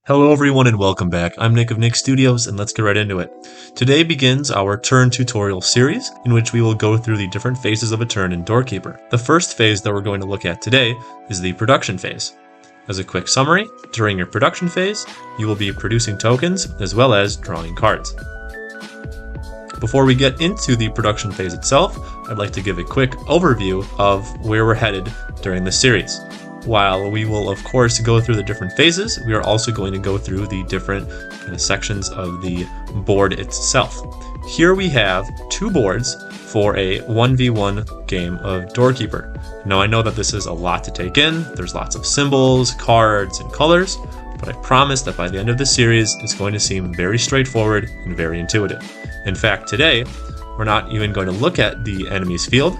Hello everyone and welcome back. I'm Nick of Nick Studios and let's get right into it. Today begins our turn tutorial series in which we will go through the different phases of a turn in Doorkeeper. The first phase that we're going to look at today is the production phase. As a quick summary, during your production phase, you will be producing tokens as well as drawing cards. Before we get into the production phase itself, I'd like to give a quick overview of where we're headed during this series. While we will of course go through the different phases, we are also going to go through the different sections of the board itself. Here we have two boards for a 1v1 game of Doorkeeper. Now I know that this is a lot to take in, there's lots of symbols, cards, and colors, but I promise that by the end of the series it's going to seem very straightforward and very intuitive. In fact, today we're not even going to look at the enemy's field,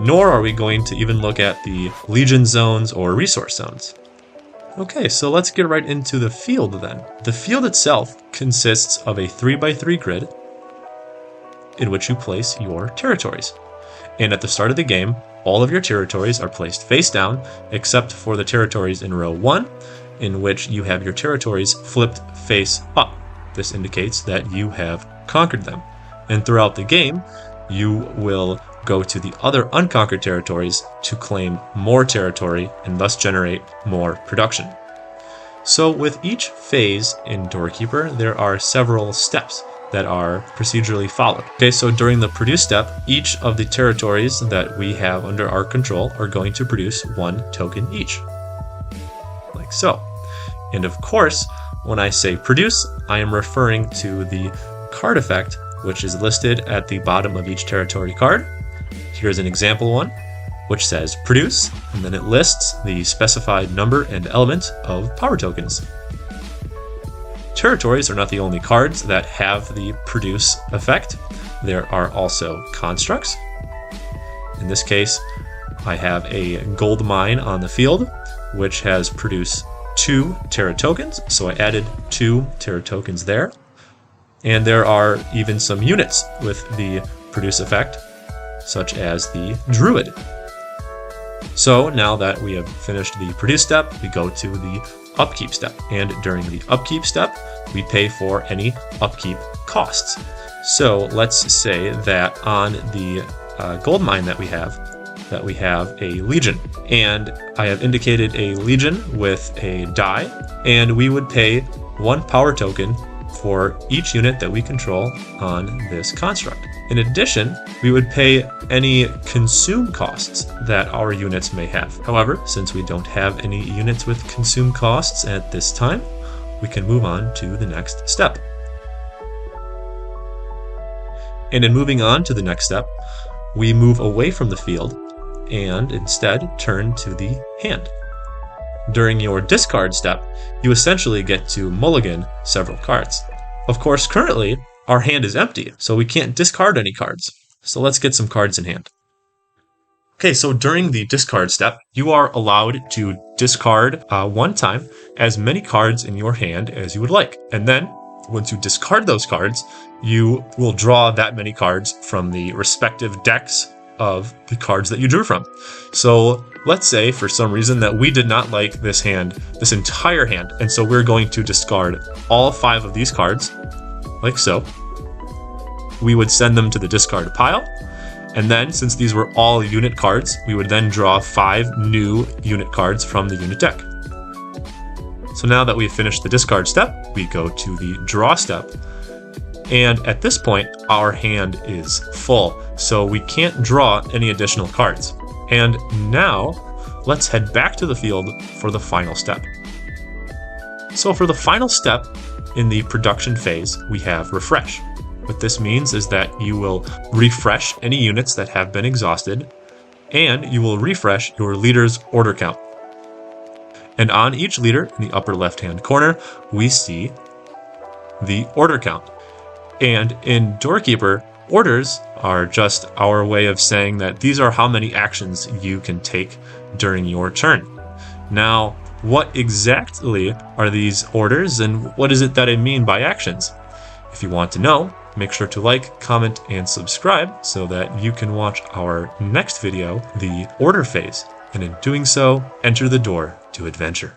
nor are we going to even look at the Legion zones or resource zones. Okay, so let's get right into the field then. The field itself consists of a 3x3 grid in which you place your territories. And at the start of the game, all of your territories are placed face down, except for the territories in row 1, in which you have your territories flipped face up. This indicates that you have conquered them. And throughout the game, you will go to the other unconquered territories to claim more territory and thus generate more production. So with each phase in Doorkeeper, there are several steps that are procedurally followed. Okay, so during the produce step, each of the territories that we have under our control are going to produce one token each, like so. And of course, when I say produce, I am referring to the card effect, which is listed at the bottom of each territory card. Here's an example one, which says produce, and then it lists the specified number and element of power tokens. Territories are not the only cards that have the produce effect. There are also constructs. In this case, I have a gold mine on the field, which has produced 2 Terra tokens, so I added 2 Terra tokens there. And there are even some units with the produce effect, such as the Druid. So now that we have finished the produce step, we go to the upkeep step. And during the upkeep step, we pay for any upkeep costs. So let's say that on the gold mine that we have a legion. And I have indicated a legion with a die, and we would pay 1 power token for each unit that we control on this construct. In addition, we would pay any consume costs that our units may have. However, since we don't have any units with consume costs at this time, we can move on to the next step. And in moving on to the next step, we move away from the field and instead turn to the hand. During your discard step, you essentially get to mulligan several cards. Of course, currently, our hand is empty, so we can't discard any cards. So let's get some cards in hand. Okay, so during the discard step, you are allowed to discard one time as many cards in your hand as you would like. And then, once you discard those cards, you will draw that many cards from the respective decks of the cards that you drew from. So let's say for some reason that we did not like this hand, this entire hand, and so we're going to discard all 5 of these cards, like so. We would send them to the discard pile, and then since these were all unit cards, we would then draw 5 new unit cards from the unit deck. So now that we've finished the discard step, we go to the draw step. And at this point, our hand is full, so we can't draw any additional cards. And now, let's head back to the field for the final step. So for the final step in the production phase, we have refresh. What this means is that you will refresh any units that have been exhausted, and you will refresh your leader's order count. And on each leader in the upper left-hand corner, we see the order count. And in Doorkeeper, orders are just our way of saying that these are how many actions you can take during your turn. Now, what exactly are these orders and what is it that I mean by actions? If you want to know, make sure to like, comment, and subscribe so that you can watch our next video, the order phase. And in doing so, enter the door to adventure.